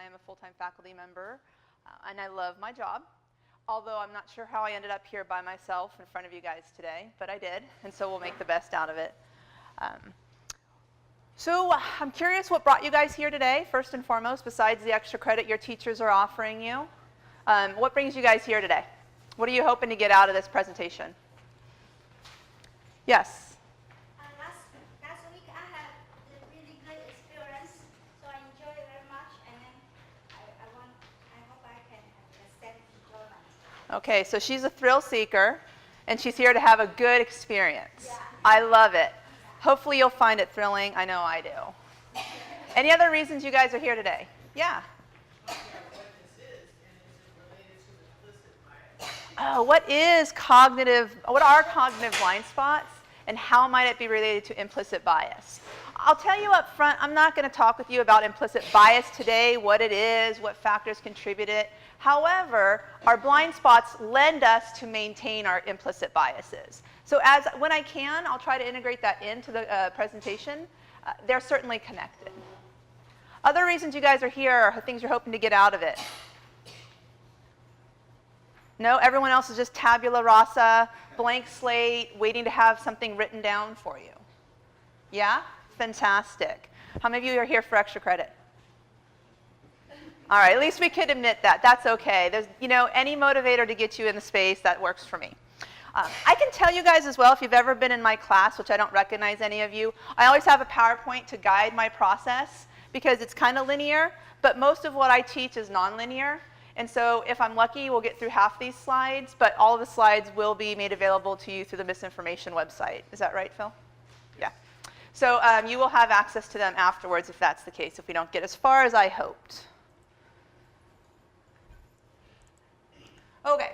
am a full-time faculty member, and I love my job, although I'm not sure how I ended up here by myself in front of you guys today, but I did, and so we'll make the best out of it. So I'm curious what brought you guys here today, first and foremost, besides the extra credit your teachers are offering you. What brings you guys here today? What are you hoping to get out of this presentation? Yes? Last week I had a really good experience, so I enjoyed it very much, and then I hope I can extend enjoyment. Okay, so she's a thrill seeker, and she's here to have a good experience. Yeah. I love it. Hopefully you'll find it thrilling. I know I do. Any other reasons you guys are here today? Yeah? Oh, what are cognitive blind spots, and how might it be related to implicit bias? I'll tell you up front, I'm not going to talk with you about implicit bias today, what it is, what factors contribute it. However, our blind spots lend us to maintain our implicit biases. So when I can, I'll try to integrate that into the presentation. They're certainly connected. Other reasons you guys are here are things you're hoping to get out of it. No, everyone else is just tabula rasa, blank slate, waiting to have something written down for you. Yeah? Fantastic. How many of you are here for extra credit? All right, at least we could admit that. That's okay. There's, any motivator to get you in the space, that works for me. I can tell you guys as well, if you've ever been in my class, which I don't recognize any of you, I always have a PowerPoint to guide my process because it's kind of linear, but most of what I teach is nonlinear. And so if I'm lucky, we'll get through half these slides, but all of the slides will be made available to you through the Misinformation website. Is that right, Phil? Yeah. So you will have access to them afterwards if that's the case, if we don't get as far as I hoped. Okay.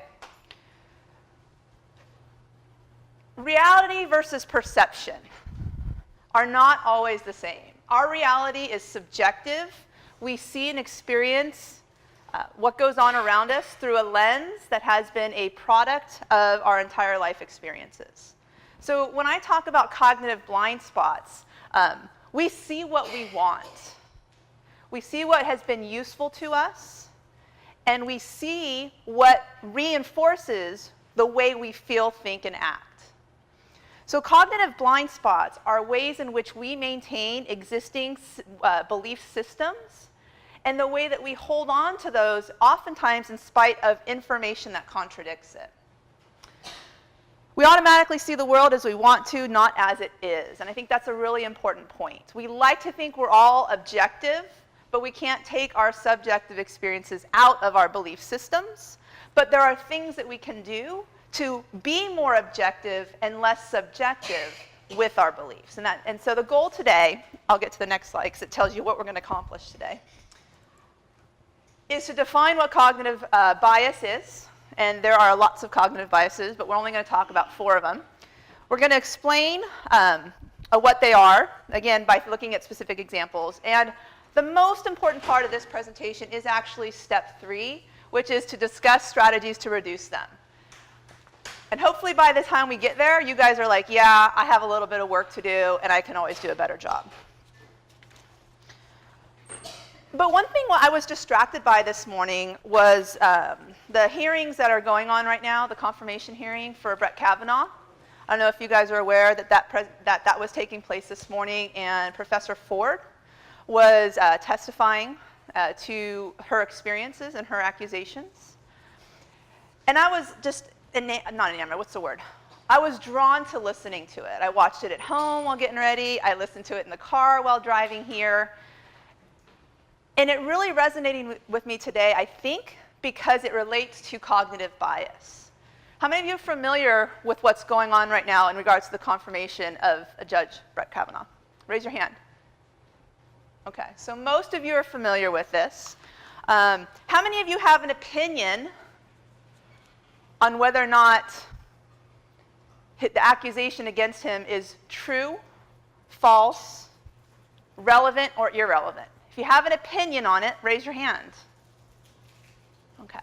Reality versus perception are not always the same. Our reality is subjective. We see and experience what goes on around us through a lens that has been a product of our entire life experiences. So when I talk about cognitive blind spots, we see what we want. We see what has been useful to us, and we see what reinforces the way we feel, think, and act. So cognitive blind spots are ways in which we maintain existing belief systems and the way that we hold on to those, oftentimes in spite of information that contradicts it. We automatically see the world as we want to, not as it is. And I think that's a really important point. We like to think we're all objective, but we can't take our subjective experiences out of our belief systems. But there are things that we can do to be more objective and less subjective with our beliefs. And so the goal today, I'll get to the next slide because it tells you what we're going to accomplish today, is to define what cognitive bias is. And there are lots of cognitive biases, but we're only going to talk about 4 of them. We're going to explain what they are, again, by looking at specific examples. And the most important part of this presentation is actually step 3, which is to discuss strategies to reduce them. And hopefully by the time we get there, you guys are like, yeah, I have a little bit of work to do, and I can always do a better job. But one thing I was distracted by this morning was the hearings that are going on right now, the confirmation hearing for Brett Kavanaugh. I don't know if you guys are aware that that was taking place this morning, and Professor Ford was testifying to her experiences and her accusations. And I was just, not enamored, what's the word? I was drawn to listening to it. I watched it at home while getting ready. I listened to it in the car while driving here. And it really resonated with me today, I think, because it relates to cognitive bias. How many of you are familiar with what's going on right now in regards to the confirmation of Judge Brett Kavanaugh? Raise your hand. Okay, so most of you are familiar with this. How many of you have an opinion on whether or not the accusation against him is true, false, relevant, or irrelevant? If you have an opinion on it, raise your hand. Okay.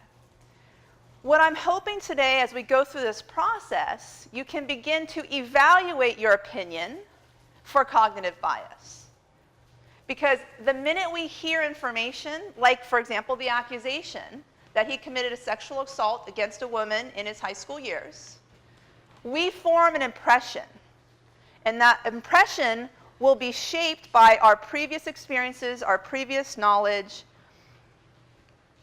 What I'm hoping today, as we go through this process, you can begin to evaluate your opinion for cognitive bias. Because the minute we hear information, like, for example, the accusation that he committed a sexual assault against a woman in his high school years, we form an impression. And that impression will be shaped by our previous experiences, our previous knowledge.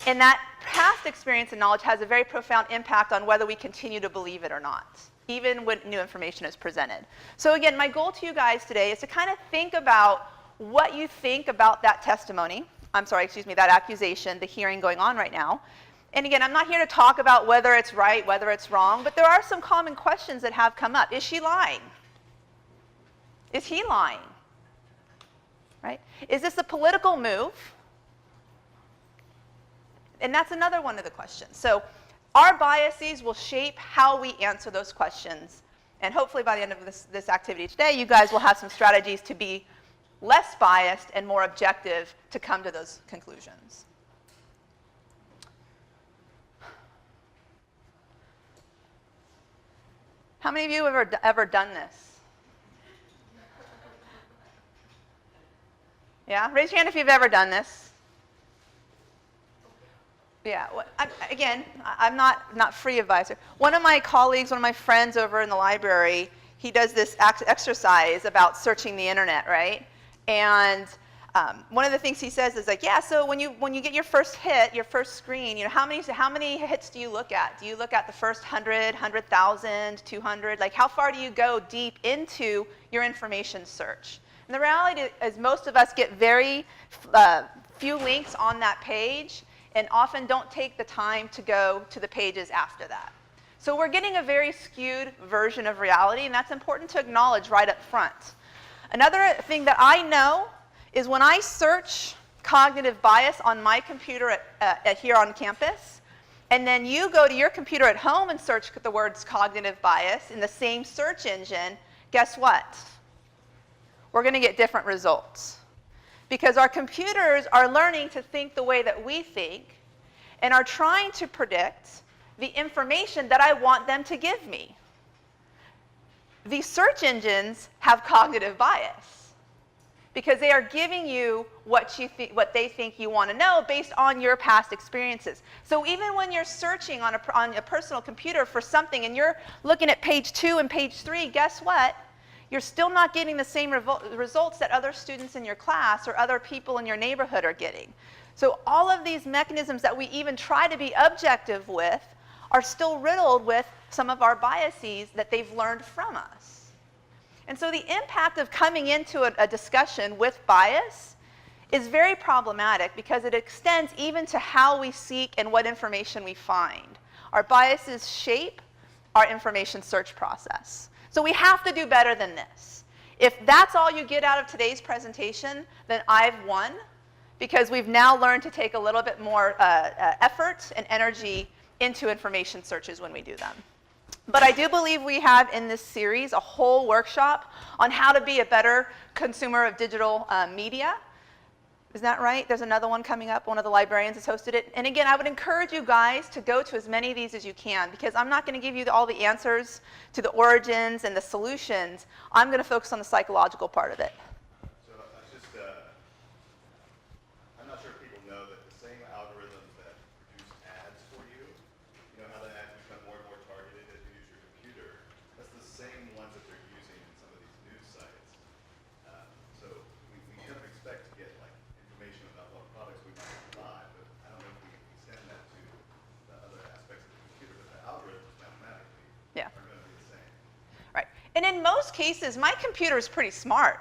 And that past experience and knowledge has a very profound impact on whether we continue to believe it or not, even when new information is presented. So again, my goal to you guys today is to kind of think about what you think about that testimony, that accusation, the hearing going on right now. And again, I'm not here to talk about whether it's right, whether it's wrong, but there are some common questions that have come up. Is she lying? Is he lying? Right? Is this a political move? And that's another one of the questions. So our biases will shape how we answer those questions. And hopefully by the end of this activity today, you guys will have some strategies to be less biased and more objective to come to those conclusions. How many of you have ever done this? Yeah? Raise your hand if you've ever done this. Yeah, I'm not free of bias. One of my colleagues, one of my friends over in the library, he does this exercise about searching the internet, right? And one of the things he says is like, yeah, so when you get your first hit, your first screen, how many hits do you look at? Do you look at the first 100, 100,000, 200? Like, how far do you go deep into your information search? And the reality is most of us get very few links on that page and often don't take the time to go to the pages after that. So we're getting a very skewed version of reality, and that's important to acknowledge right up front. Another thing that I know is when I search cognitive bias on my computer here on campus, and then you go to your computer at home and search the words cognitive bias in the same search engine, guess what? We're going to get different results. Because our computers are learning to think the way that we think and are trying to predict the information that I want them to give me. These search engines have cognitive bias because they are giving you what they think you want to know based on your past experiences. So even when you're searching on a personal computer for something and you're looking at page 2 and page 3, guess what? You're still not getting the same results that other students in your class or other people in your neighborhood are getting. So all of these mechanisms that we even try to be objective with are still riddled with some of our biases that they've learned from us. And so the impact of coming into a discussion with bias is very problematic because it extends even to how we seek and what information we find. Our biases shape our information search process. So we have to do better than this. If that's all you get out of today's presentation, then I've won, because we've now learned to take a little bit more effort and energy into information searches when we do them. But I do believe we have in this series a whole workshop on how to be a better consumer of digital media. Is that right? There's another one coming up. One of the librarians has hosted it. And again, I would encourage you guys to go to as many of these as you can, because I'm not going to give you all the answers to the origins and the solutions. I'm going to focus on the psychological part of it. So I'm not sure if people know that the same algorithms that produce ads for you, you know how the ads become more and more targeted as you use your computer, that's the same ones that they're using in some of these news sites. So we kind of expect to get like information about what products we might buy, but I don't know if we can extend that to the other aspects of the computer, but the algorithms mathematically are going to be the same. Right. And in most cases, my computer is pretty smart.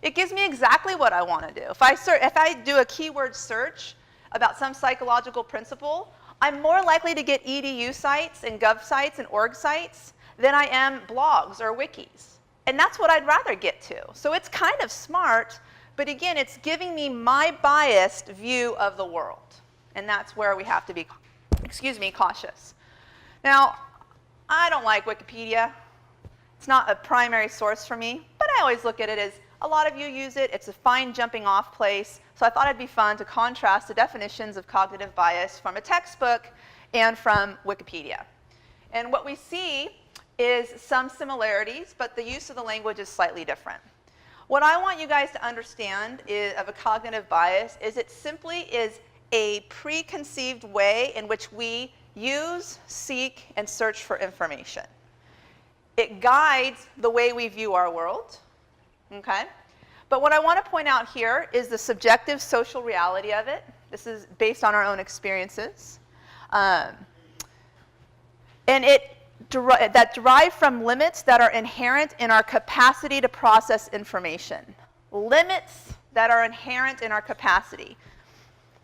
It gives me exactly what I want to do. If I do a keyword search about some psychological principle, I'm more likely to get edu sites and gov sites and org sites than I am blogs or wikis. And that's what I'd rather get to. So it's kind of smart, but again, it's giving me my biased view of the world. And that's where we have to be, cautious. Now, I don't like Wikipedia. It's not a primary source for me, but I always look at it as a lot of you use it. It's a fine jumping off place. So I thought it'd be fun to contrast the definitions of cognitive bias from a textbook and from Wikipedia. And what we see is some similarities, but the use of the language is slightly different. What I want you guys to understand of a cognitive bias is it simply is a preconceived way in which we use, seek, and search for information. It guides the way we view our world, okay? But what I want to point out here is the subjective social reality of it. This is based on our own experiences. And that derive from limits that are inherent in our capacity to process information. Limits that are inherent in our capacity.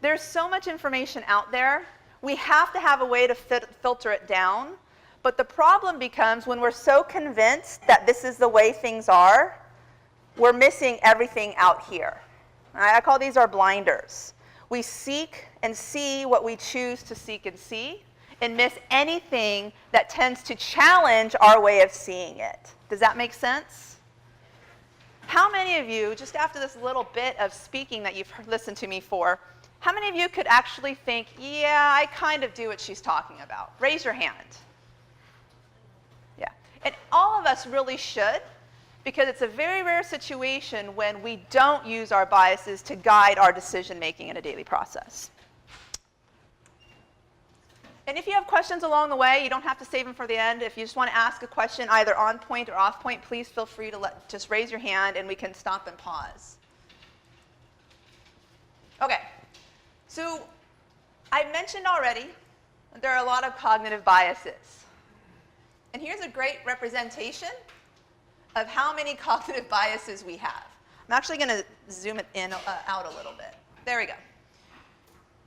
There's so much information out there, we have to have a way to filter it down. But the problem becomes when we're so convinced that this is the way things are, we're missing everything out here. I call these our blinders. We seek and see what we choose to seek and see, and miss anything that tends to challenge our way of seeing it. Does that make sense? How many of you, just after this little bit of speaking that you've listened to me for, how many of you could actually think, yeah, I kind of do what she's talking about? Raise your hand. Yeah. And all of us really should, because it's a very rare situation when we don't use our biases to guide our decision making in a daily process. And if you have questions along the way, you don't have to save them for the end. If you just want to ask a question either on point or off point, please feel free to just raise your hand and we can stop and pause. Okay, so I mentioned already that there are a lot of cognitive biases. And here's a great representation of how many cognitive biases we have. I'm actually going to zoom it in out a little bit. There we go.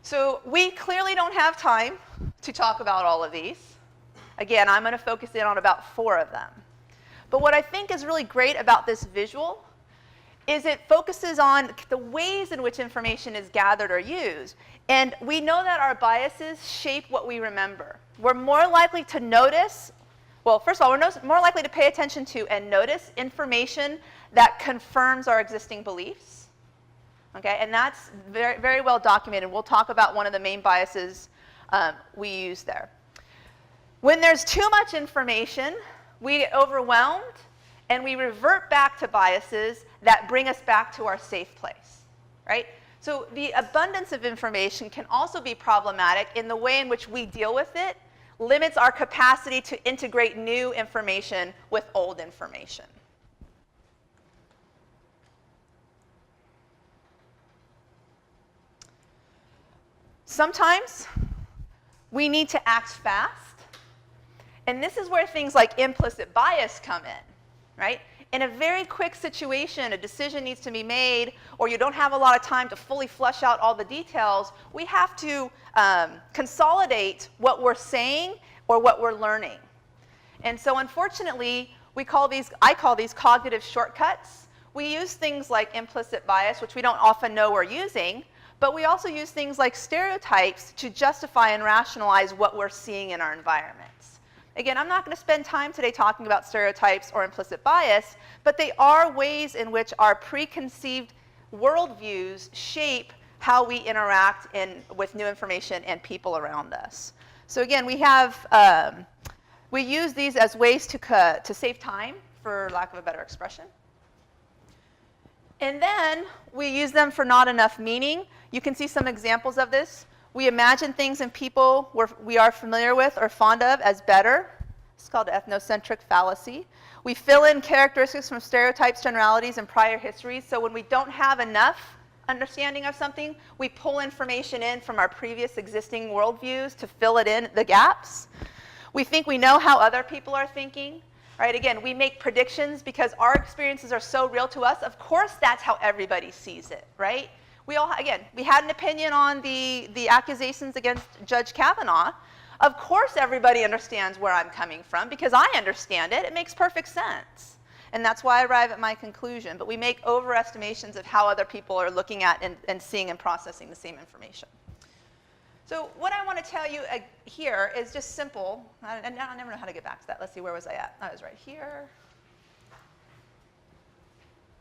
So we clearly don't have time to talk about all of these. Again, I'm going to focus in on about 4 of them. But what I think is really great about this visual is it focuses on the ways in which information is gathered or used. And we know that our biases shape what we remember. We're more likely to notice, well, first of all, we're more likely to pay attention to and notice information that confirms our existing beliefs. Okay, and that's very, very well documented. We'll talk about one of the main biases we use there. When there's too much information, we get overwhelmed and we revert back to biases that bring us back to our safe place, right? So the abundance of information can also be problematic in the way in which we deal with it, limits our capacity to integrate new information with old information. Sometimes we need to act fast, and this is where things like implicit bias come in, right? In a very quick situation, a decision needs to be made, or you don't have a lot of time to fully flesh out all the details, we have to consolidate what we're saying or what we're learning. And so unfortunately, I call these cognitive shortcuts. We use things like implicit bias, which we don't often know we're using, but we also use things like stereotypes to justify and rationalize what we're seeing in our environments. Again, I'm not going to spend time today talking about stereotypes or implicit bias, but they are ways in which our preconceived worldviews shape how we interact with new information and people around us. So again, we use these as ways to save time, for lack of a better expression. And then we use them for not enough meaning. You can see some examples of this. We imagine things in people we are familiar with or fond of as better. It's called Ethnocentric Fallacy. We fill in characteristics from stereotypes, generalities, and prior histories. So when we don't have enough understanding of something, we pull information in from our previous existing worldviews to fill it in, the gaps. We think we know how other people are thinking. Right? Again, we make predictions because our experiences are so real to us. Of course, that's how everybody sees it, right? We had an opinion on the accusations against Judge Kavanaugh. Of course, everybody understands where I'm coming from because I understand it. It makes perfect sense. And that's why I arrive at my conclusion. But we make overestimations of how other people are looking at and seeing and processing the same information. So what I want to tell you here is just simple. I never know how to get back to that. Let's see, where was I at? I was right here.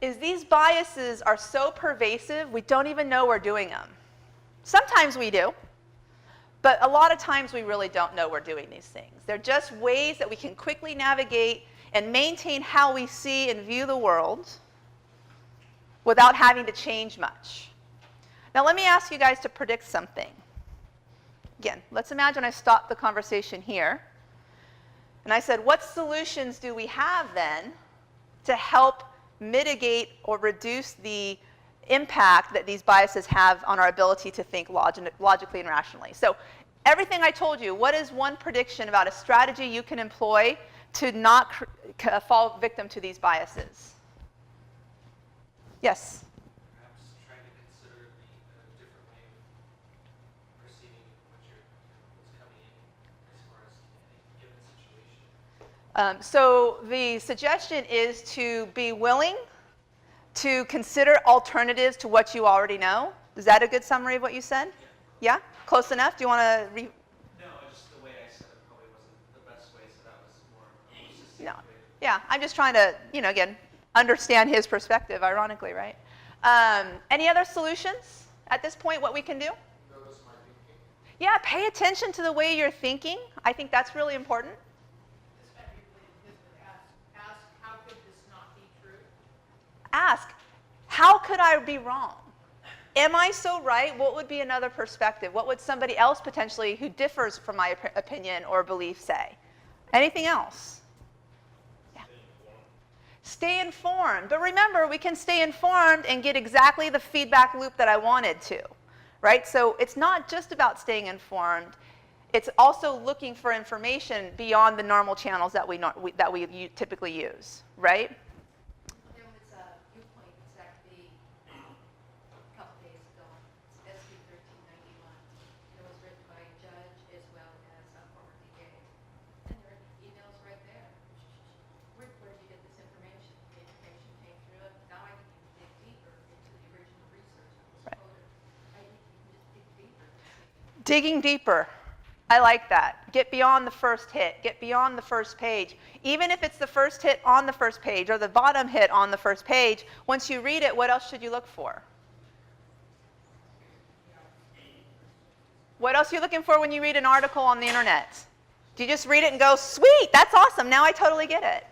These biases are so pervasive, we don't even know we're doing them. Sometimes we do, but a lot of times we really don't know we're doing these things. They're just ways that we can quickly navigate and maintain how we see and view the world without having to change much. Now let me ask you guys to predict something. Again, let's imagine I stopped the conversation here. And I said, what solutions do we have then to help mitigate or reduce the impact that these biases have on our ability to think logically and rationally? So everything I told you, what is one prediction about a strategy you can employ to not fall victim to these biases? Yes? Perhaps try to consider a different way of perceiving what's coming in as far as any given situation. So the suggestion is to be willing to consider alternatives to what you already know. Is that a good summary of what you said? Yeah? Close enough? Do you want to No, just the way I said it probably wasn't the best way, so that was more a succinct No. way. Yeah, I'm just trying to, again, understand his perspective, ironically, right? Any other solutions at this point, what we can do? Notice my thinking. Yeah, pay attention to the way you're thinking. I think that's really important. This might be related to this, but ask, how could this not be true? Ask, how could I be wrong? Am I so right? What would be another perspective? What would somebody else potentially who differs from my opinion or belief say? Anything else? Yeah. Stay informed. But remember, we can stay informed and get exactly the feedback loop that I wanted to, right? So it's not just about staying informed. It's also looking for information beyond the normal channels that we typically use, right? There was a viewpoint exactly a couple days ago, SB 1391. It was written by a judge as well as a former DA. And there are emails right there. Where did you get this information? The information came through it. Now I can dig deeper into the original research that was quoted. I think you can just dig deeper. Digging deeper. I like that. Get beyond the first hit. Get beyond the first page. Even if it's the first hit on the first page or the bottom hit on the first page, once you read it, what else should you look for? What else are you looking for when you read an article on the internet? Do you just read it and go, sweet, that's awesome, now I totally get it?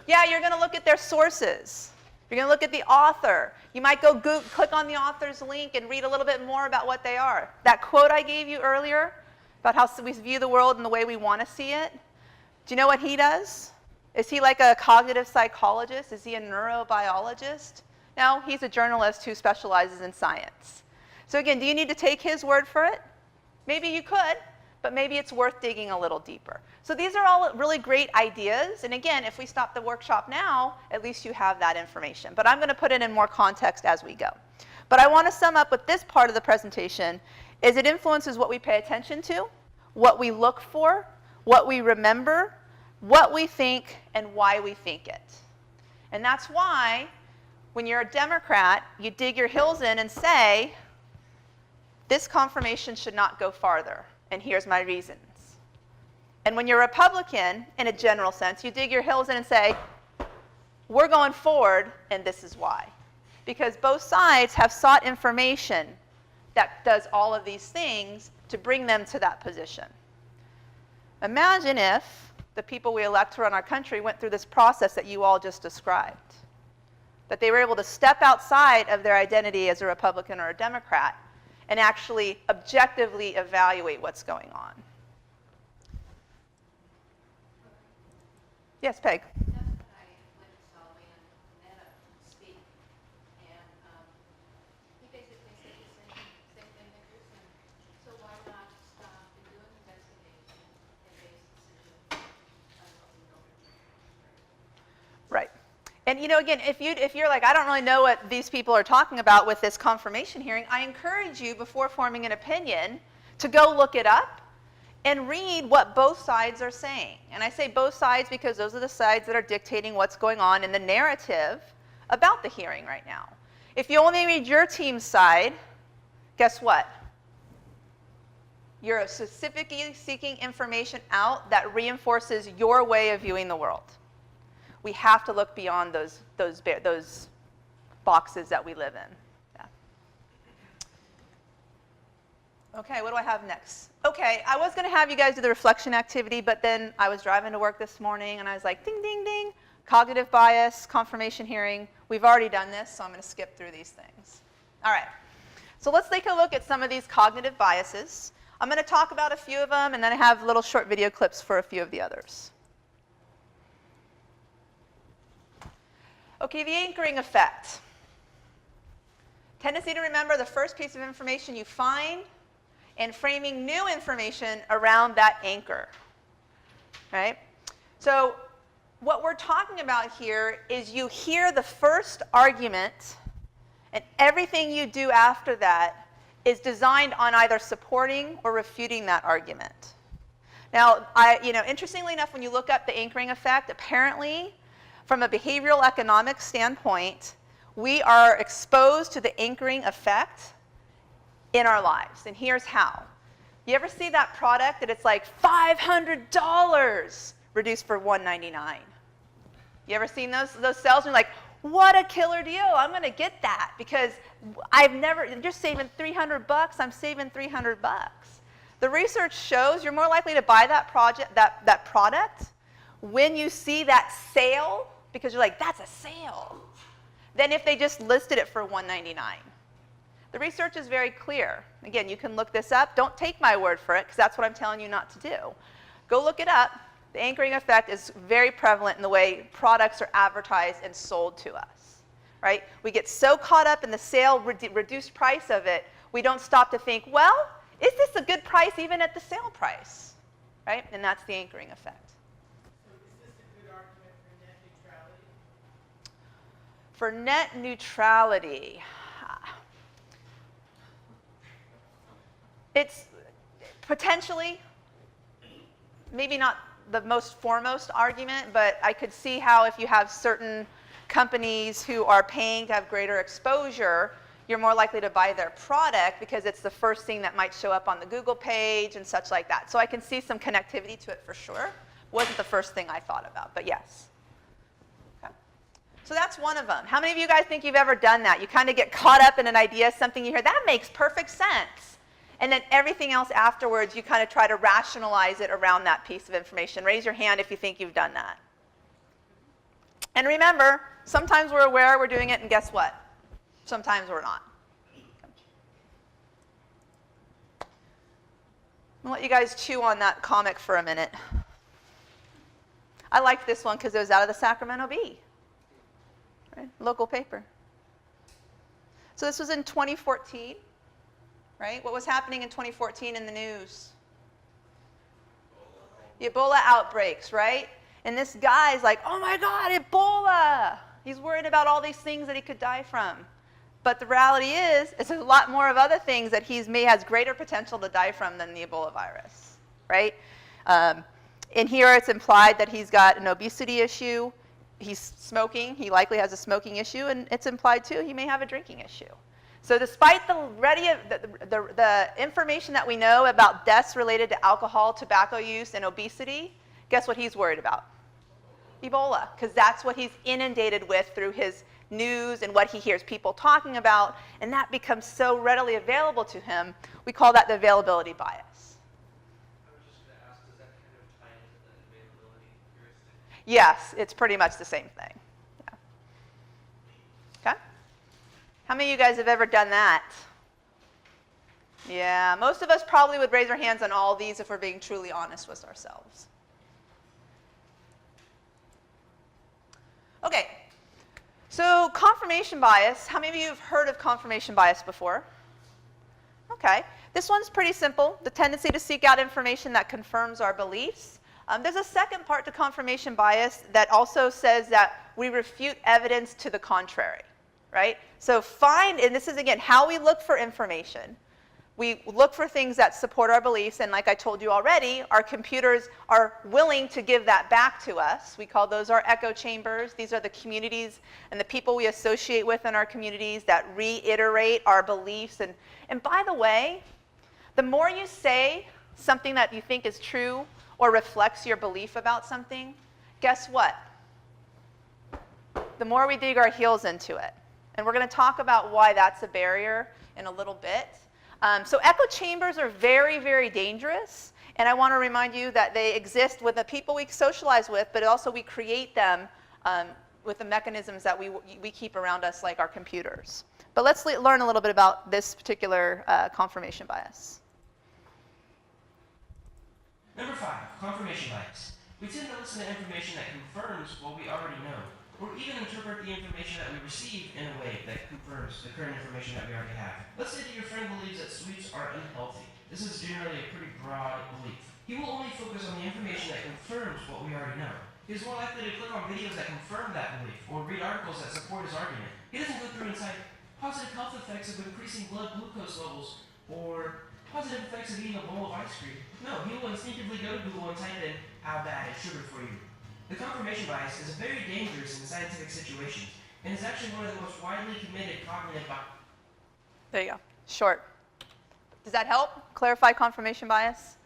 Yeah, you're going to look at their sources. You're going to look at the author. You might go click on the author's link and read a little bit more about what they are. That quote I gave you earlier about how we view the world and the way we want to see it, do you know what he does? Is he like a cognitive psychologist? Is he a neurobiologist? No, he's a journalist who specializes in science. So again, do you need to take his word for it? Maybe you could, but maybe it's worth digging a little deeper. So these are all really great ideas. And again, if we stop the workshop now, at least you have that information. But I'm going to put it in more context as we go. But I want to sum up with this part of the presentation is it influences what we pay attention to, what we look for, what we remember, what we think, and why we think it. And that's why when you're a Democrat, you dig your heels in and say, this confirmation should not go farther, and here's my reasons. And when you're a Republican, in a general sense, you dig your heels in and say, we're going forward, and this is why. Because both sides have sought information that does all of these things to bring them to that position. Imagine if the people we elect to run our country went through this process that you all just described. That they were able to step outside of their identity as a Republican or a Democrat and actually objectively evaluate what's going on. Yes, Peg. Just when I went to Solvay and had a speak, and he basically said the same thing that you're saying. So why not stop and do an investigation and base decision on what we know? Right. And again, if you're like, I don't really know what these people are talking about with this confirmation hearing, I encourage you, before forming an opinion, to go look it up and read what both sides are saying. And I say both sides because those are the sides that are dictating what's going on in the narrative about the hearing right now. If you only read your team's side, guess what? You're specifically seeking information out that reinforces your way of viewing the world. We have to look beyond those boxes that we live in. Yeah. Okay, what do I have next? Okay, I was going to have you guys do the reflection activity, but then I was driving to work this morning, and I was like, ding, ding, ding, cognitive bias, confirmation hearing. We've already done this, so I'm going to skip through these things. All right. So let's take a look at some of these cognitive biases. I'm going to talk about a few of them, and then I have little short video clips for a few of the others. Okay, the anchoring effect. Tendency to remember the first piece of information you find and framing new information around that anchor. Right? So what we're talking about here is you hear the first argument, and everything you do after that is designed on either supporting or refuting that argument. Now, interestingly enough, when you look up the anchoring effect, apparently, from a behavioral economics standpoint, we are exposed to the anchoring effect in our lives. And here's how. You ever see that product that it's like $500 reduced for $199? You ever seen those sales? And you're like, what a killer deal. I'm going to get that because you're saving $300, I'm saving $300. The research shows you're more likely to buy that product when you see that sale, because you're like, that's a sale, than if they just listed it for $199. The research is very clear. Again, you can look this up. Don't take my word for it, because that's what I'm telling you not to do. Go look it up. The anchoring effect is very prevalent in the way products are advertised and sold to us. Right? We get so caught up in the sale, reduced price of it, we don't stop to think, well, is this a good price even at the sale price? Right? And that's the anchoring effect. So is this a good argument for net neutrality? For net neutrality, it's potentially, maybe not the most foremost argument, but I could see how if you have certain companies who are paying to have greater exposure, you're more likely to buy their product because it's the first thing that might show up on the Google page and such like that. So I can see some connectivity to it for sure. Wasn't the first thing I thought about, but yes. Okay. So that's one of them. How many of you guys think you've ever done that? You kind of get caught up in an idea, something you hear, that makes perfect sense. And then everything else afterwards, you kind of try to rationalize it around that piece of information. Raise your hand if you think you've done that. And remember, sometimes we're aware we're doing it, and guess what? Sometimes we're not. I'll let you guys chew on that comic for a minute. I liked this one because it was out of the Sacramento Bee, right? Local paper. So this was in 2014, right? What was happening in 2014 in the news? The Ebola outbreaks, right? And this guy's like, oh my God, Ebola! He's worried about all these things that he could die from. But the reality is, there's a lot more of other things that has greater potential to die from than the Ebola virus, right? In here, it's implied that he's got an obesity issue. He's smoking. He likely has a smoking issue. And it's implied, too, he may have a drinking issue. So despite the information that we know about deaths related to alcohol, tobacco use, and obesity, guess what he's worried about? Ebola, because that's what he's inundated with through his news and what he hears people talking about, and that becomes so readily available to him. We call that the availability bias. I was just going to ask, does that kind of tie into the availability heuristic? Yes, it's pretty much the same thing. Yeah. Okay? How many of you guys have ever done that? Yeah, most of us probably would raise our hands on all these if we're being truly honest with ourselves. Okay. So confirmation bias, how many of you have heard of confirmation bias before? Okay. This one's pretty simple, the tendency to seek out information that confirms our beliefs. There's a second part to confirmation bias that also says that we refute evidence to the contrary, right? So and this is, again, how we look for information. We look for things that support our beliefs, and like I told you already, our computers are willing to give that back to us. We call those our echo chambers. These are the communities and the people we associate with in our communities that reiterate our beliefs. And by the way, the more you say something that you think is true or reflects your belief about something, guess what? The more we dig our heels into it. And we're going to talk about why that's a barrier in a little bit. So echo chambers are very, very dangerous. And I want to remind you that they exist with the people we socialize with, but also we create them with the mechanisms that we keep around us, like our computers. But let's learn a little bit about this particular confirmation bias. Number 5, confirmation bias. We tend to listen to information that confirms what we already know, or even interpret the information that we receive in a way that confirms the current information that we already have. Let's say that your friend believes that sweets are unhealthy. This is generally a pretty broad belief. He will only focus on the information that confirms what we already know. He is more likely to click on videos that confirm that belief, or read articles that support his argument. He doesn't go through and cite positive health effects of increasing blood glucose levels, or positive effects of eating a bowl of ice cream. No, he will instinctively go to Google and type in how bad is sugar for you. The confirmation bias is very dangerous in scientific situations, and is actually one of the most widely committed cognitive biases. There you go. Short. Does that help clarify confirmation bias?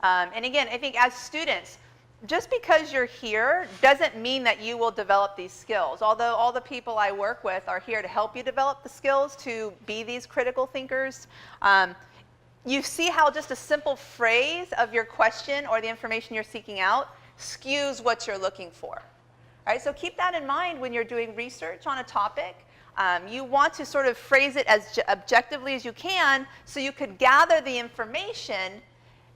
And again, I think as students, just because you're here doesn't mean that you will develop these skills. Although all the people I work with are here to help you develop the skills to be these critical thinkers. You see how just a simple phrase of your question or the information you're seeking out skews what you're looking for. All right, so keep that in mind when you're doing research on a topic. You want to sort of phrase it as objectively as you can so you could gather the information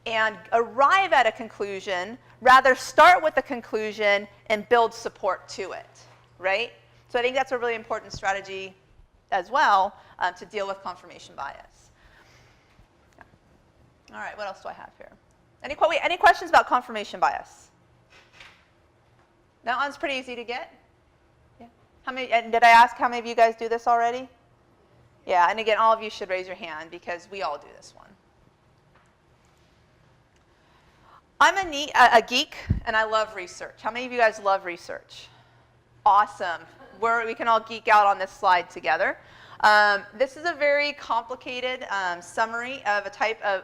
and arrive at a conclusion, rather start with the conclusion and build support to it, right? So I think that's a really important strategy as well to deal with confirmation bias. All right, what else do I have here? Any questions about confirmation bias? That one's pretty easy to get. Yeah. How many? And did I ask how many of you guys do this already? Yeah, and again, all of you should raise your hand because we all do this one. I'm a geek, and I love research. How many of you guys love research? Awesome. We can all geek out on this slide together. This is a very complicated summary of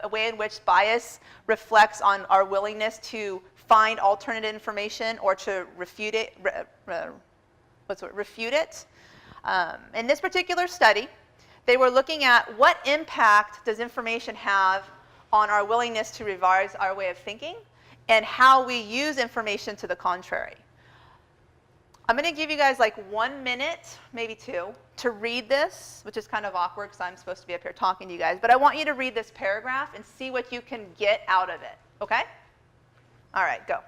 a way in which bias reflects on our willingness to find alternative information or to refute it. In this particular study, they were looking at what impact does information have on our willingness to revise our way of thinking and how we use information to the contrary. I'm going to give you guys like 1 minute, maybe 2, to read this, which is kind of awkward because I'm supposed to be up here talking to you guys. But I want you to read this paragraph and see what you can get out of it, okay? All right, go.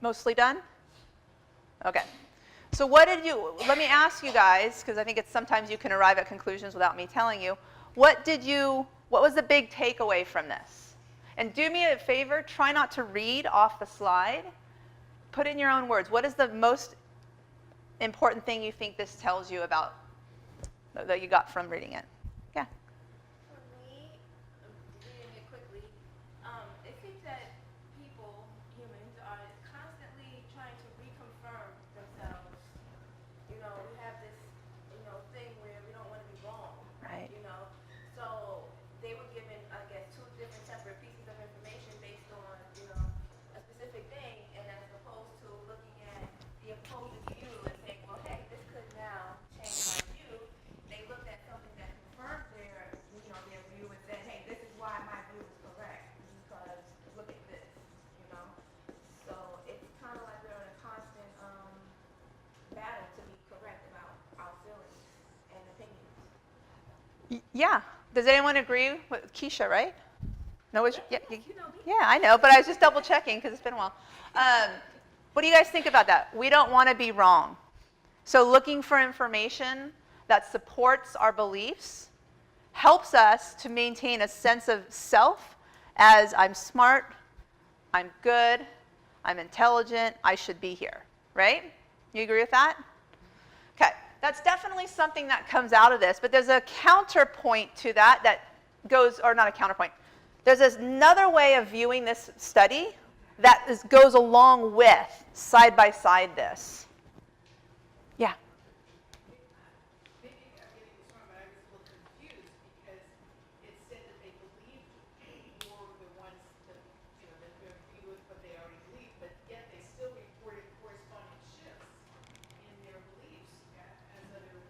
Mostly done? Okay. So let me ask you guys, because I think it's sometimes you can arrive at conclusions without me telling you, what was the big takeaway from this? And do me a favor, try not to read off the slide. Put in your own words. What is the most important thing you think this tells you about, that you got from reading it? Yeah. For me, reading it quickly, it seems that people, humans, are constantly trying to reconfirm themselves. You know, we have this, thing where we don't want to be wrong. Right. So they were given, I guess, 2 different separate pieces of information based on, a specific thing, and as opposed to looking at the opposing view and saying, well, hey, this could now change my view. They looked at something that confirmed their view and said, hey, this is why my view is correct, because look at this, So it's kind of like we're in a constant battle to be correct about our feelings and opinions. Yeah. Does anyone agree with Keisha, right? No, yeah, I know, but I was just double checking because it's been a while. What do you guys think about that? We don't want to be wrong. So looking for information that supports our beliefs helps us to maintain a sense of self as I'm smart, I'm good, I'm intelligent, I should be here, right? You agree with that? Okay, that's definitely something that comes out of this, but there's a counterpoint to that that goes, or not a counterpoint. There's another way of viewing this study that goes along with, side by side, this. Yeah? Maybe I'm getting this wrong, but I was a little confused because it said that they believed more the ones that, that agree with what they already believe, but yet they still reported corresponding shifts in their beliefs as other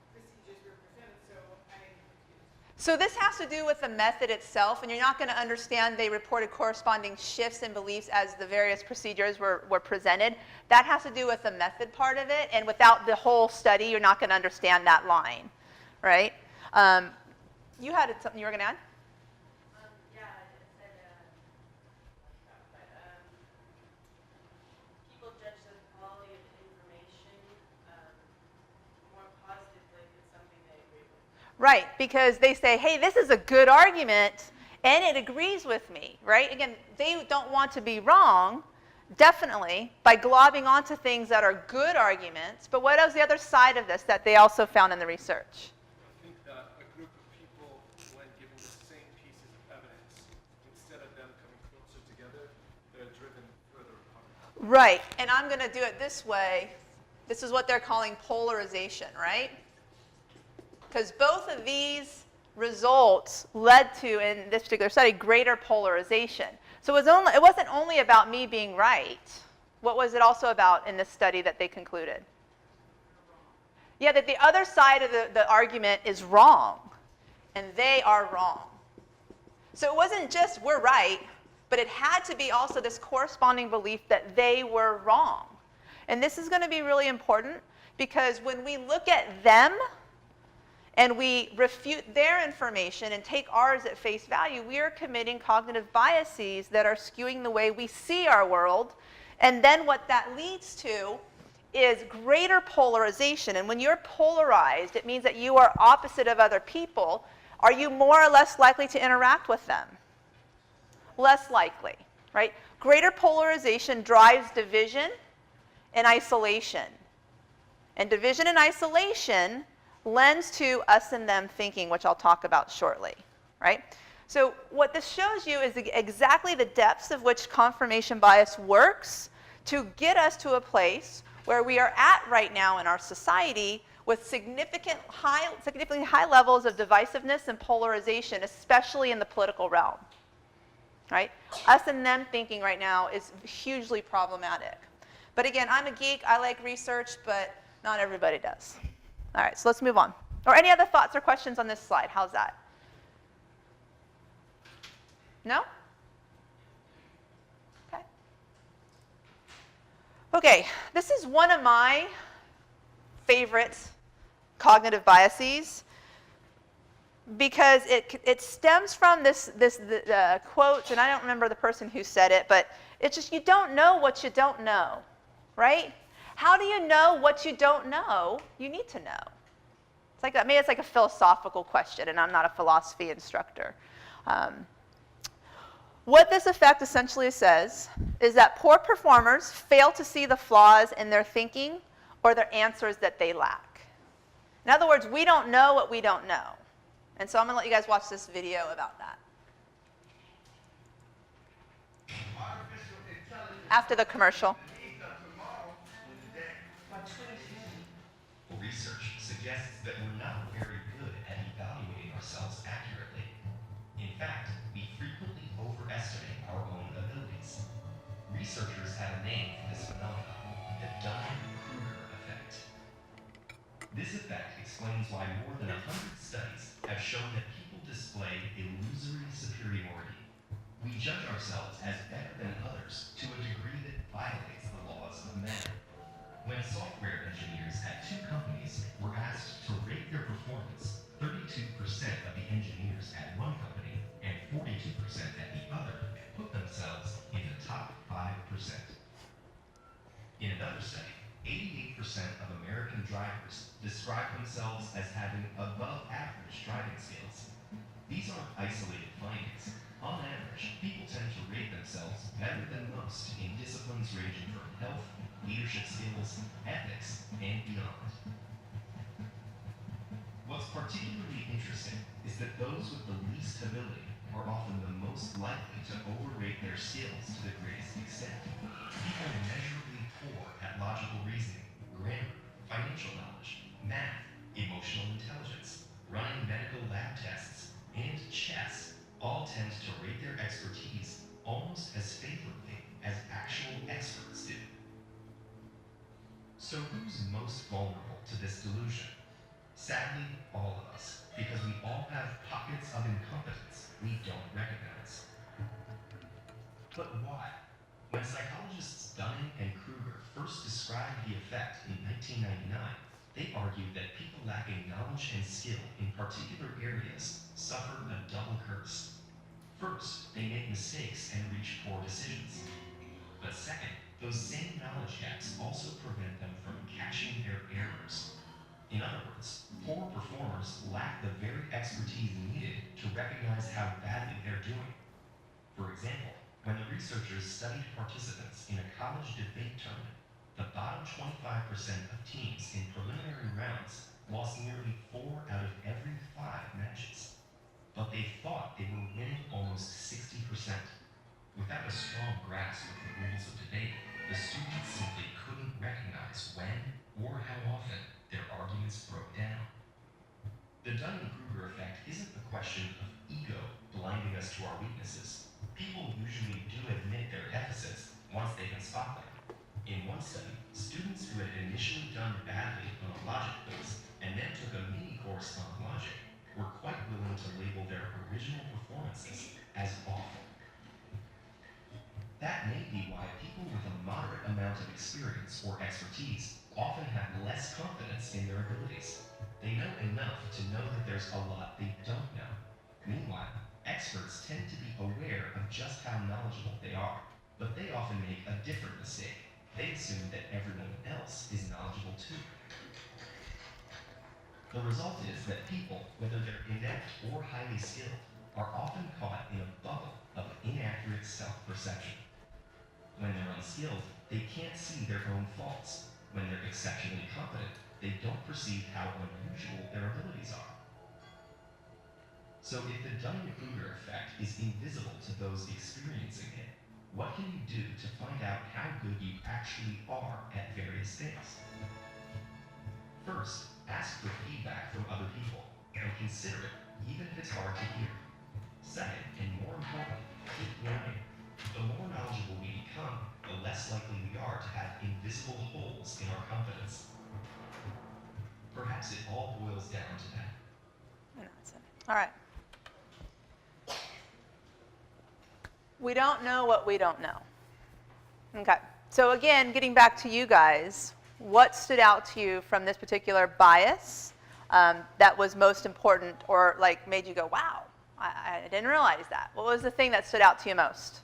procedures were presented. So I am confused. So this has to do with the method itself, and you're not going to understand they reported corresponding shifts in beliefs as the various procedures were presented. That has to do with the method part of it, and without the whole study, you're not going to understand that line, right? You had something you were going to add? Yeah, it said, people judge the quality of information more positively if it's something they agree with. Right, because they say, hey, this is a good argument, and it agrees with me, right? Again, they don't want to be wrong, definitely, by globbing onto things that are good arguments, but what is the other side of this that they also found in the research? I think that a group of people, when given the same pieces of evidence, instead of them coming closer together, they're driven further apart. Right, and I'm going to do it this way. This is what they're calling polarization, right? Because both of these results led to, in this particular study, greater polarization. So it wasn't only about me being right. What was it also about in this study that they concluded? Yeah, that the other side of the argument is wrong, and they are wrong. So it wasn't just we're right, but it had to be also this corresponding belief that they were wrong. And this is going to be really important because when we look at them and we refute their information and take ours at face value, we are committing cognitive biases that are skewing the way we see our world. And then what that leads to is greater polarization. And when you're polarized, it means that you are opposite of other people. Are you more or less likely to interact with them? Less likely, right? Greater polarization drives division and isolation. And division and isolation lends to us and them thinking, which I'll talk about shortly, right? So what this shows you is exactly the depths of which confirmation bias works to get us to a place where we are at right now in our society with significantly high levels of divisiveness and polarization, especially in the political realm, right? Us and them thinking right now is hugely problematic. But again, I'm a geek, I like research, but not everybody does. All right, so let's move on. Or any other thoughts or questions on this slide? How's that? No? Okay. Okay, this is one of my favorite cognitive biases because it stems from this quote, and I don't remember the person who said it, but it's just you don't know what you don't know, right? How do you know what you don't know? You need to know. It's like maybe it's like a philosophical question, and I'm not a philosophy instructor. What this effect essentially says is that poor performers fail to see the flaws in their thinking or their answers that they lack. In other words, we don't know what we don't know. And so I'm going to let you guys watch this video about that. After the commercial. Research suggests that we're not very good at evaluating ourselves accurately. In fact, we frequently overestimate our own abilities. Researchers have a name for this phenomenon, the Dunning-Kruger effect. This effect explains why more than 100 studies have shown that people display illusory superiority. We judge ourselves as better than others to a degree that violates the laws of matter. When software engineers at two companies were asked to rate their performance, 32% of the engineers at one company and 42% at the other put themselves in the top 5%. themselves as having above average driving skills. These aren't isolated findings. On average, people tend to rate themselves better than most in disciplines ranging from health, leadership skills, ethics, and beyond. What's particularly interesting is that those with the least ability are often the most likely to overrate their skills to the greatest extent. People measurably poor at logical reasoning, grammar, financial knowledge, math, emotional intelligence, running medical lab tests, and chess all tend to rate their expertise almost as favorably as actual experts do. So who's most vulnerable to this delusion? Sadly, all of us, because we all have pockets of incompetence we don't recognize. But why? When psychologists Dunning and Kruger first described the effect in 1999, they argued that people lacking knowledge and skill in particular areas suffer a double curse. First, they make mistakes and reach poor decisions. But second, those same knowledge gaps also prevent them from catching their errors. In other words, poor performers lack the very expertise needed to recognize how badly they're doing. For example, when the researchers studied participants in a college debate tournament, the bottom 25% of teams in preliminary rounds lost nearly 4 out of every 5 matches. But they thought they were winning almost 60%. Without a strong grasp of the rules of debate, the students simply couldn't recognize when or how often their arguments broke down. The Dunning-Kruger effect isn't a question of ego blinding us to our weaknesses. People usually do admit their deficits once they can spot them. In one study, students who had initially done badly on a logic quiz and then took a mini course on logic were quite willing to label their original performances as awful. That may be why people with a moderate amount of experience or expertise often have less confidence in their abilities. They know enough to know that there's a lot they don't know. Meanwhile, experts tend to be aware of just how knowledgeable they are, but they often make a different mistake. They assume that everyone else is knowledgeable too. The result is that people, whether they're inept or highly skilled, are often caught in a bubble of inaccurate self-perception. When they're unskilled, they can't see their own faults. When they're exceptionally competent, they don't perceive how unusual their abilities are. So if the Dunning-Kruger effect is invisible to those experiencing it, what can you do to find out how good you actually are at various things? First, ask for feedback from other people, and consider it, even if it's hard to hear. Second, and more importantly, keep learning. The more knowledgeable we become, the less likely we are to have invisible holes in our confidence. Perhaps it all boils down to that. All right. We don't know what we don't know. Okay. So again, getting back to you guys, what stood out to you from this particular bias that was most important, or like made you go, wow, I didn't realize that? What was the thing that stood out to you most?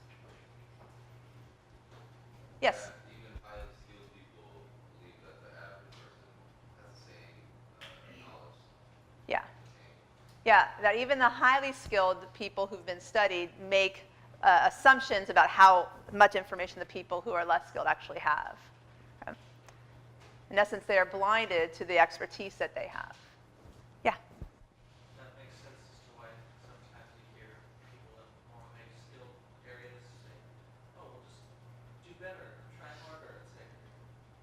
Yes? Even highly skilled people believe that the average person has the same knowledge. Yeah. Yeah, that even the highly skilled people who've been studied make assumptions about how much information the people who are less skilled actually have. Okay. In essence, they are blinded to the expertise that they have. Yeah? That makes sense as to why sometimes we hear people in more highly skilled areas say, oh, we'll just do better, try harder. It's like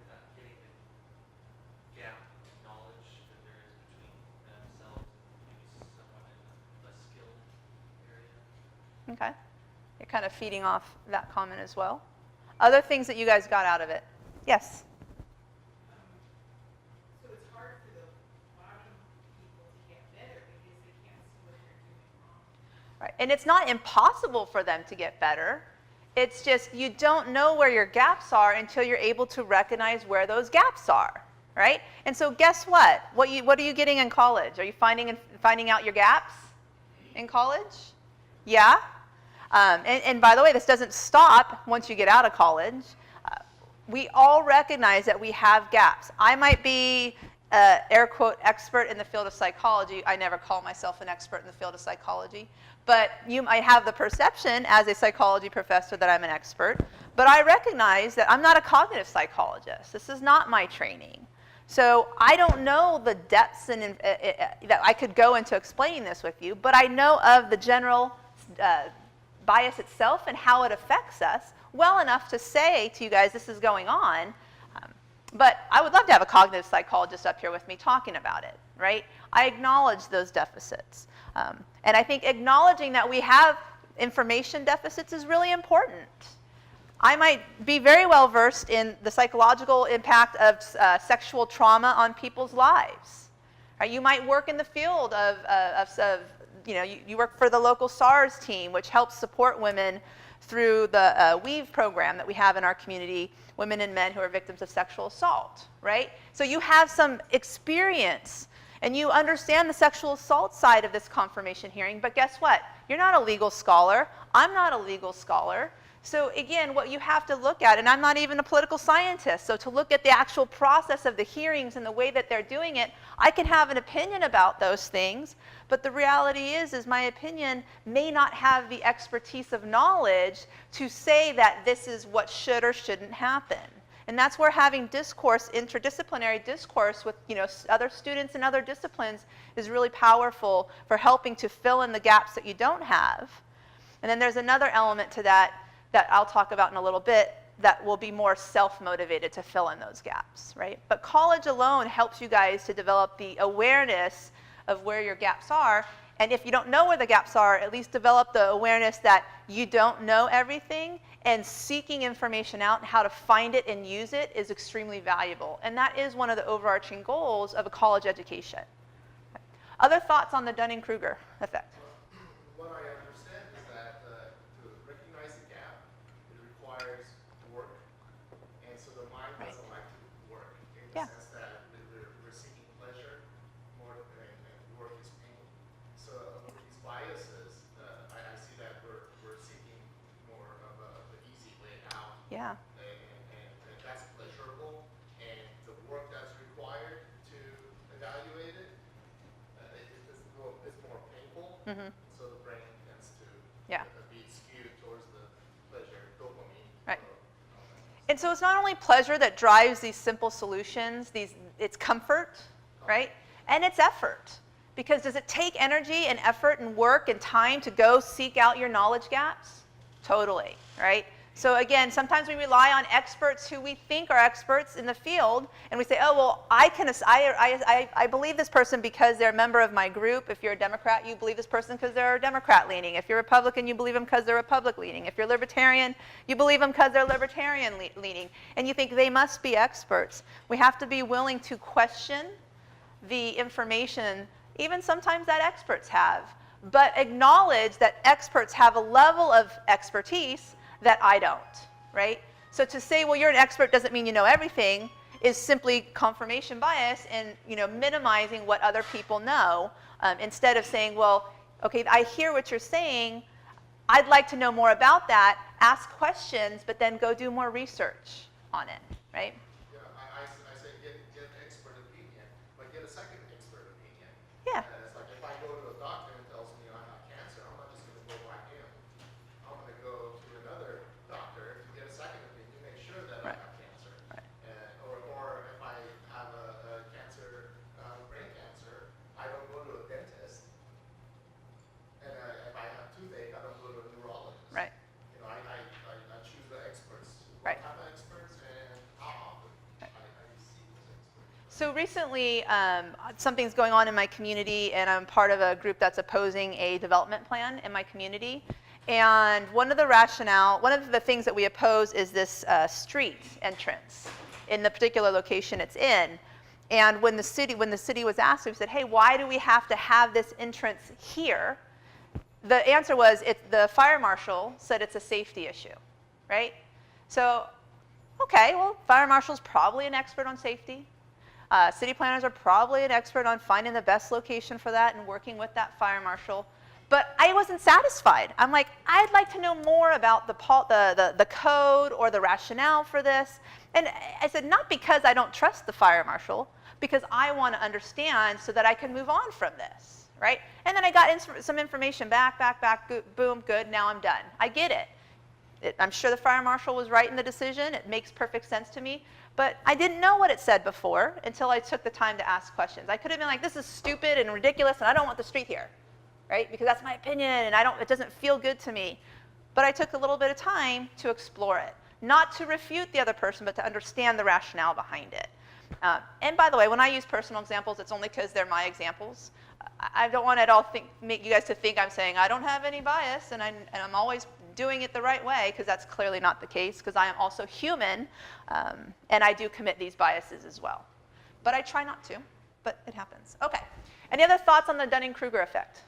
they're not getting the gap of knowledge that there is between themselves and maybe someone in a less skilled area. Okay. You're kind of feeding off that comment as well. Other things that you guys got out of it? Yes? So it's hard for the bottom people to get better because they can't see what they're doing wrong. Right. And it's not impossible for them to get better. It's just you don't know where your gaps are until you're able to recognize where those gaps are, right? And so guess what? What are you getting in college? Are you finding out your gaps in college? Yeah? And by the way, this doesn't stop once you get out of college. We all recognize that we have gaps. I might be a air quote expert in the field of psychology. I never call myself an expert in the field of psychology, but you might have the perception as a psychology professor that I'm an expert, but I recognize that I'm not a cognitive psychologist. This is not my training. So I don't know the depths that I could go into explaining this with you, but I know of the general bias itself and how it affects us well enough to say to you guys, this is going on. But I would love to have a cognitive psychologist up here with me talking about it, right? I acknowledge those deficits. And I think acknowledging that we have information deficits is really important. I might be very well versed in the psychological impact of sexual trauma on people's lives. Right? You might work in the field of you work for the local SARS team, which helps support women through the WEAVE program that we have in our community, women and men who are victims of sexual assault, right? So you have some experience and you understand the sexual assault side of this confirmation hearing, but guess what? You're not a legal scholar. I'm not a legal scholar. So again, what you have to look at, and I'm not even a political scientist, so to look at the actual process of the hearings and the way that they're doing it, I can have an opinion about those things, but the reality is my opinion may not have the expertise of knowledge to say that this is what should or shouldn't happen. And that's where having discourse, interdisciplinary discourse with other students in other disciplines is really powerful for helping to fill in the gaps that you don't have. And then there's another element to that I'll talk about in a little bit that will be more self-motivated to fill in those gaps, right? But college alone helps you guys to develop the awareness of where your gaps are. And if you don't know where the gaps are, at least develop the awareness that you don't know everything, and seeking information out and how to find it and use it is extremely valuable. And that is one of the overarching goals of a college education. Other thoughts on the Dunning-Kruger effect? What I understand is that to recognize the gap, it requires work. And so the mind doesn't like to work in the sense that we're seeking pleasure more than work is pain. So with these biases, I see that we're seeking more of the easy way out. Yeah. And that's pleasurable. And the work that's required to evaluate it is more painful. Mm-hmm. So the brain tends to be skewed towards the pleasure, dopamine. Right. And so it's not only pleasure that drives these simple solutions, it's comfort, right? And it's effort. Because does it take energy and effort and work and time to go seek out your knowledge gaps? Totally, right? So again, sometimes we rely on experts who we think are experts in the field, and we say, oh, well, I believe this person because they're a member of my group. If you're a Democrat, you believe this person because they're Democrat-leaning. If you're Republican, you believe them because they're Republic-leaning. If you're Libertarian, you believe them because they're Libertarian-leaning. And you think they must be experts. We have to be willing to question the information, even sometimes that experts have, but acknowledge that experts have a level of expertise that I don't, right? So to say, well, you're an expert doesn't mean you know everything is simply confirmation bias and minimizing what other people know instead of saying, well, okay, I hear what you're saying. I'd like to know more about that. Ask questions, but then go do more research on it, right? Yeah, I say get an expert opinion, but get a second expert opinion. Yeah. It's like if I go to a doctor and tells me I have cancer, I'm not just going to go by him. I'm going to go to another doctor to get a second opinion, make sure that I have cancer. Right. Or if I have a cancer, brain cancer, I don't go to a dentist. And if I have toothache, I don't go to a neurologist. Right. I choose the experts. Right. What type of experts and how often I see those experts. So recently, something's going on in my community, and I'm part of a group that's opposing a development plan in my community. And one of the things that we oppose is this street entrance in the particular location it's in. And when the city was asked, we said, hey, why do we have to have this entrance here? The answer was, the fire marshal said it's a safety issue, right? So, okay, well, fire marshal's probably an expert on safety. City planners are probably an expert on finding the best location for that and working with that fire marshal. But I wasn't satisfied. I'm like, I'd like to know more about the code or the rationale for this. And I said, not because I don't trust the fire marshal, because I want to understand so that I can move on from this, right? And then I got some information back, boom, good, now I'm done. I get it. I'm sure the fire marshal was right in the decision. It makes perfect sense to me. But I didn't know what it said before until I took the time to ask questions. I could have been like, this is stupid and ridiculous, and I don't want the street here, right? Because that's my opinion, and it doesn't feel good to me. But I took a little bit of time to explore it. Not to refute the other person, but to understand the rationale behind it. And by the way, when I use personal examples, it's only because they're my examples. I don't want to at all make you guys to think I'm saying I don't have any bias and I'm always doing it the right way, because that's clearly not the case, because I am also human, and I do commit these biases as well. But I try not to, but it happens. Okay. Any other thoughts on the Dunning-Kruger effect?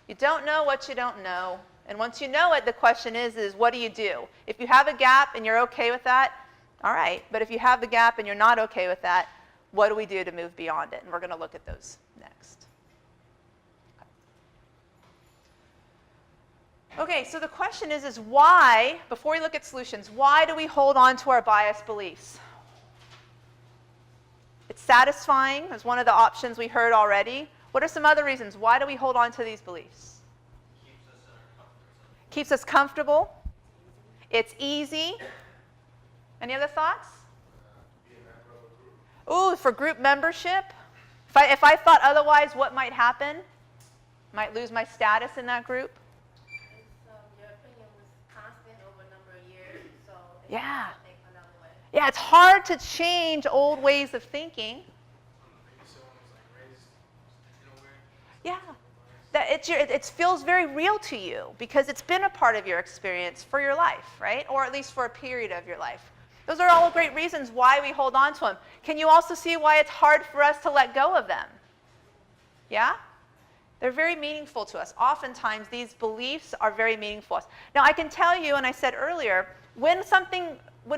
You don't know what you don't know. And once you know it, the question is what do you do? If you have a gap and you're okay with that, all right. But if you have the gap and you're not okay with that, what do we do to move beyond it? And we're going to look at those next. Okay, so the question is why, before we look at solutions, why do we hold on to our biased beliefs? It's satisfying as one of the options we heard already. What are some other reasons? Why do we hold on to these beliefs? Keeps us comfortable. It's easy. Any other thoughts? Ooh, for group membership. If I thought otherwise, what might happen? Might lose my status in that group. Your opinion was constant over a number of years, so it's Yeah. hard to think another way. Yeah, it's hard to change old ways of thinking. Maybe someone was like raised in a weird. Yeah. It feels very real to you because it's been a part of your experience for your life, right? Or at least for a period of your life. Those are all great reasons why we hold on to them. Can you also see why it's hard for us to let go of them? Yeah? They're very meaningful to us. Oftentimes, these beliefs are very meaningful to us. Now, I can tell you, and I said earlier, when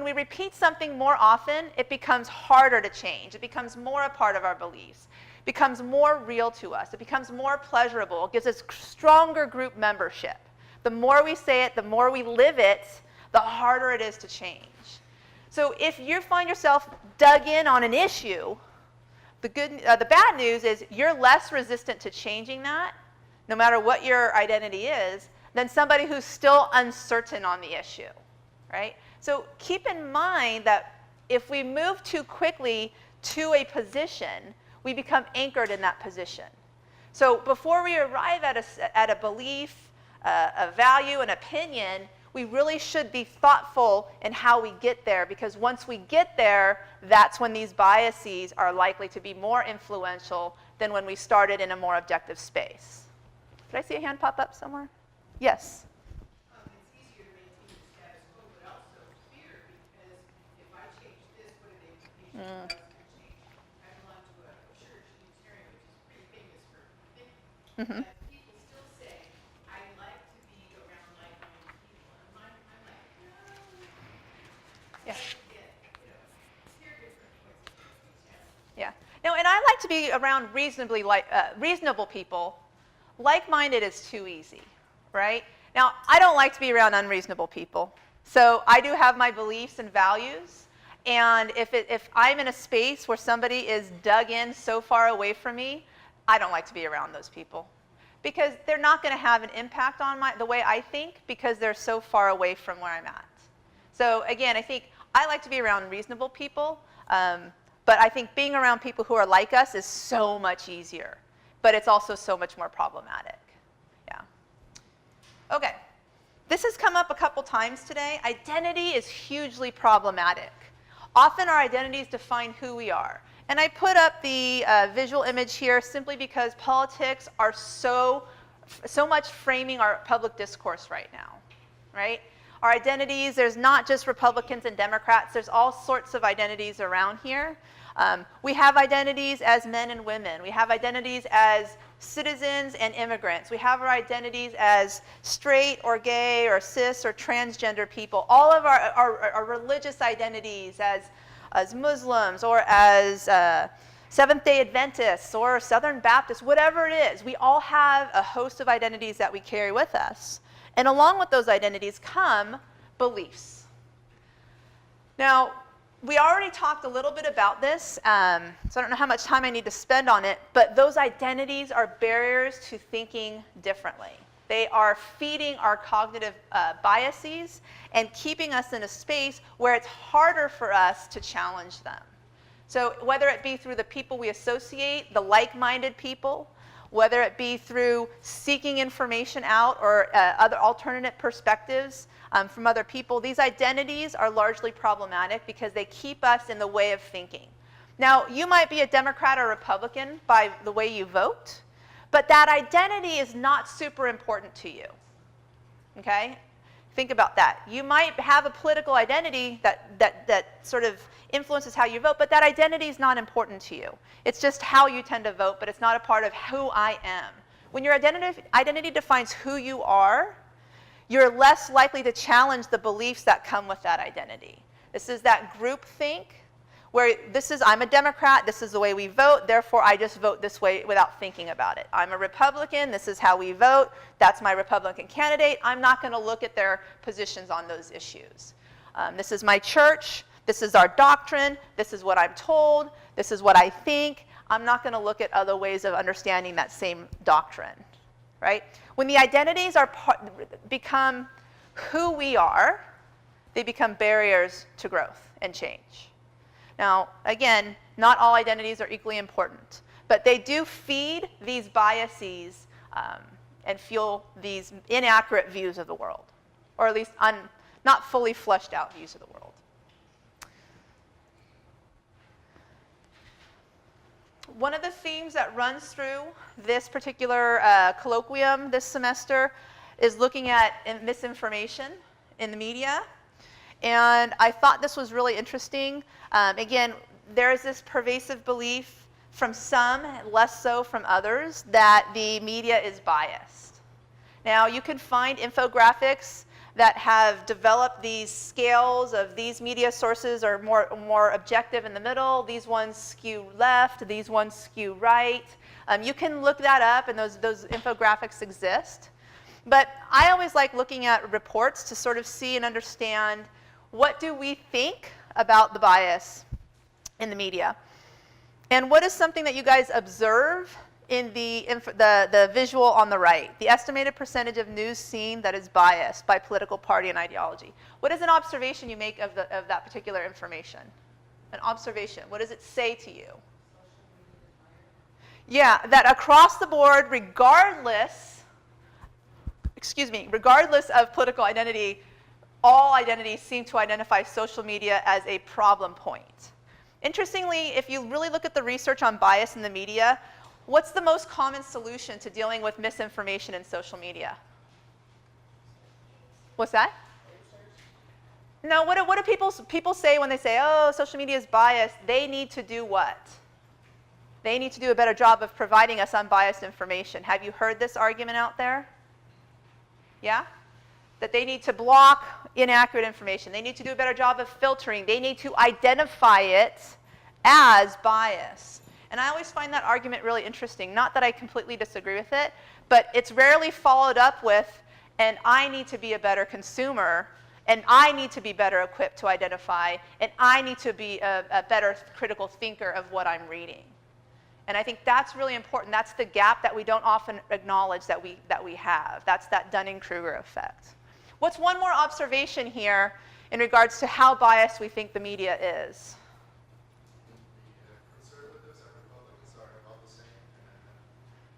we repeat something more often, it becomes harder to change. It becomes more a part of our beliefs. It becomes more real to us. It becomes more pleasurable. It gives us stronger group membership. The more we say it, the more we live it, the harder it is to change. So if you find yourself dug in on an issue, the bad news is you're less resistant to changing that, no matter what your identity is, than somebody who's still uncertain on the issue, right? So keep in mind that if we move too quickly to a position, we become anchored in that position. So before we arrive at a belief, a value, an opinion, we really should be thoughtful in how we get there, because once we get there, that's when these biases are likely to be more influential than when we started in a more objective space. Did I see a hand pop up somewhere? Yes? It's easier to maintain the status quo, but also fear, because if I change this, what are the implications of what's going to change? I belong to a church, Unitarian, which is pretty famous for thinking. But people still say, I like to be around like-minded people. And I'm like, no. Yeah. Hear different points of view. Yeah. No, and I like to be around reasonable people. Like-minded is too easy, right? Now, I don't like to be around unreasonable people. So I do have my beliefs and values. And if I'm in a space where somebody is dug in so far away from me, I don't like to be around those people. Because they're not going to have an impact on the way I think, because they're so far away from where I'm at. So again, I think I like to be around reasonable people. But I think being around people who are like us is so much easier. But it's also so much more problematic. Yeah. Okay. This has come up a couple times today. Identity is hugely problematic. Often our identities define who we are. And I put up the visual image here simply because politics are so much framing our public discourse right now, right? Our identities, there's not just Republicans and Democrats, there's all sorts of identities around here. We have identities as men and women. We have identities as citizens and immigrants. We have our identities as straight or gay or cis or transgender people. All of our religious identities as Muslims or as Seventh-day Adventists or Southern Baptists, whatever it is, we all have a host of identities that we carry with us. And along with those identities come beliefs. Now, we already talked a little bit about this, so I don't know how much time I need to spend on it, but those identities are barriers to thinking differently. They are feeding our cognitive biases and keeping us in a space where it's harder for us to challenge them. So whether it be through the people we associate, the like-minded people, whether it be through seeking information out or other alternate perspectives from other people, these identities are largely problematic because they keep us in the way of thinking. Now, you might be a Democrat or Republican by the way you vote, but that identity is not super important to you, okay? Think about that. You might have a political identity that sort of influences how you vote, but that identity is not important to you. It's just how you tend to vote, but it's not a part of who I am. When your identity defines who you are, you're less likely to challenge the beliefs that come with that identity. This is that groupthink where I'm a Democrat, this is the way we vote, therefore I just vote this way without thinking about it. I'm a Republican, this is how we vote, that's my Republican candidate. I'm not going to look at their positions on those issues. This is my church, this is our doctrine, this is what I'm told, this is what I think. I'm not going to look at other ways of understanding that same doctrine, right? When the identities become who we are, they become barriers to growth and change. Now, again, not all identities are equally important, but they do feed these biases and fuel these inaccurate views of the world, or at least not fully fleshed out views of the world. One of the themes that runs through this particular colloquium this semester is looking at misinformation in the media. And I thought this was really interesting. Again, there is this pervasive belief from some, less so from others, that the media is biased. Now, you can find infographics that have developed these scales of these media sources are more objective in the middle, these ones skew left, these ones skew right. You can look that up, and those infographics exist. But I always like looking at reports to sort of see and understand what do we think about the bias in the media. And what is something that you guys observe in the visual on the right, the estimated percentage of news seen that is biased by political party and ideology. What is an observation you make of that particular information? An observation. What does it say to you? Yeah, that across the board, regardless of political identity, all identities seem to identify social media as a problem point. Interestingly, if you really look at the research on bias in the media, what's the most common solution to dealing with misinformation in social media? What's that? No, what do people say when they say, oh, social media is biased? They need to do what? They need to do a better job of providing us unbiased information. Have you heard this argument out there? Yeah? That they need to block inaccurate information. They need to do a better job of filtering. They need to identify it as bias. And I always find that argument really interesting. Not that I completely disagree with it, but it's rarely followed up with, and I need to be a better consumer, and I need to be better equipped to identify, and I need to be a better critical thinker of what I'm reading. And I think that's really important. That's the gap that we don't often acknowledge that we have. That's that Dunning-Kruger effect. What's one more observation here in regards to how biased we think the media is?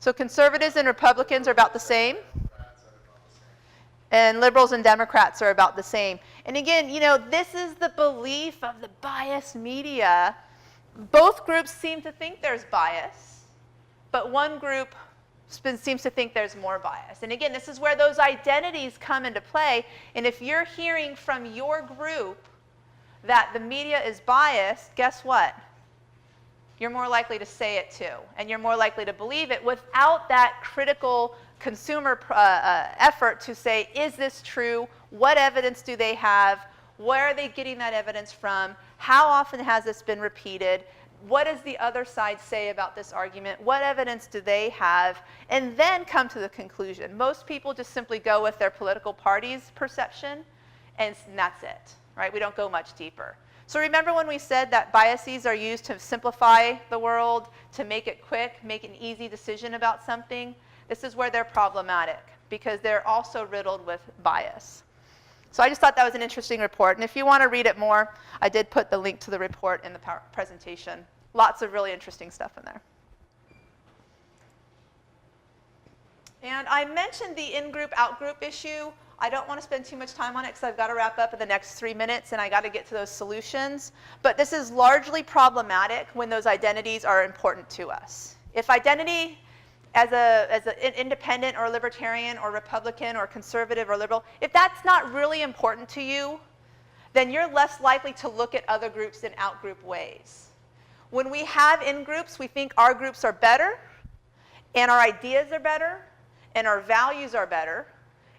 So conservatives and Republicans are about the same? And liberals and Democrats are about the same. And again, this is the belief of the biased media. Both groups seem to think there's bias, but one group seems to think there's more bias. And again, this is where those identities come into play. And if you're hearing from your group that the media is biased, guess what? You're more likely to say it too. And you're more likely to believe it without that critical consumer effort to say, is this true? What evidence do they have? Where are they getting that evidence from? How often has this been repeated? What does the other side say about this argument? What evidence do they have? And then come to the conclusion. Most people just simply go with their political party's perception, and that's it, right? We don't go much deeper. So remember when we said that biases are used to simplify the world, to make it quick, make an easy decision about something? This is where they're problematic, because they're also riddled with bias. So I just thought that was an interesting report. And if you want to read it more, I did put the link to the report in the presentation. Lots of really interesting stuff in there. And I mentioned the in-group, out-group issue. I don't want to spend too much time on it because I've got to wrap up in the next 3 minutes and I got to get to those solutions. But this is largely problematic when those identities are important to us. If identity as an independent or libertarian or Republican or conservative or liberal, if that's not really important to you, then you're less likely to look at other groups in out-group ways. When we have in-groups, we think our groups are better, and our ideas are better, and our values are better,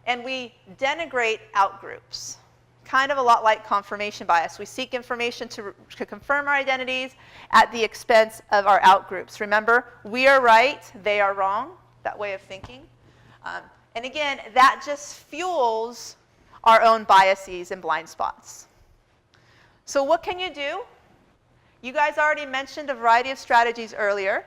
and we denigrate out-groups. Kind of a lot like confirmation bias. We seek information to confirm our identities at the expense of our out-groups. Remember, we are right, they are wrong, that way of thinking. And again, that just fuels our own biases and blind spots. So what can you do? You guys already mentioned a variety of strategies earlier.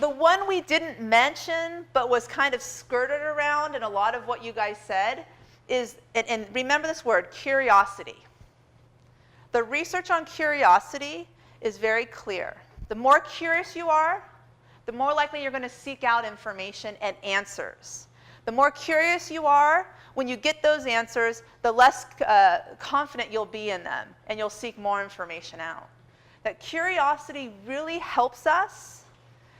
The one we didn't mention, but was kind of skirted around in a lot of what you guys said, is, and remember this word, curiosity. The research on curiosity is very clear. The more curious you are, the more likely you're going to seek out information and answers. The more curious you are, when you get those answers, the less confident you'll be in them, and you'll seek more information out. That curiosity really helps us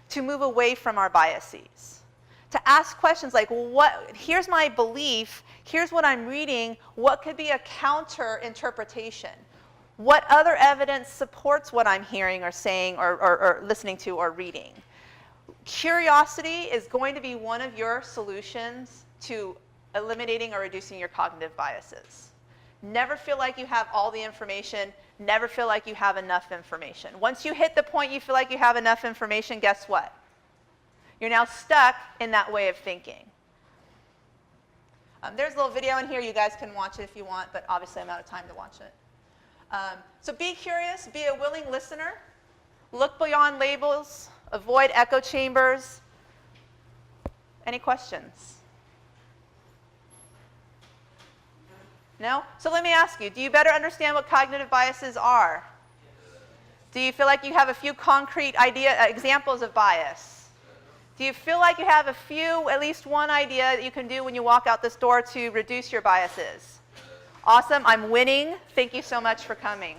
to move away from our biases. To ask questions like, here's my belief, here's what I'm reading, what could be a counter interpretation? What other evidence supports what I'm hearing or saying or listening to or reading? Curiosity is going to be one of your solutions to eliminating or reducing your cognitive biases. Never feel like you have all the information. Never feel like you have enough information. Once you hit the point you feel like you have enough information, guess what? You're now stuck in that way of thinking. There's a little video in here. You guys can watch it if you want, but obviously I'm out of time to watch it. So be curious. Be a willing listener. Look beyond labels. Avoid echo chambers. Any questions? No? So let me ask you, do you better understand what cognitive biases are? Do you feel like you have a few concrete examples of bias? Do you feel like you have at least one idea that you can do when you walk out this door to reduce your biases? Awesome, I'm winning. Thank you so much for coming.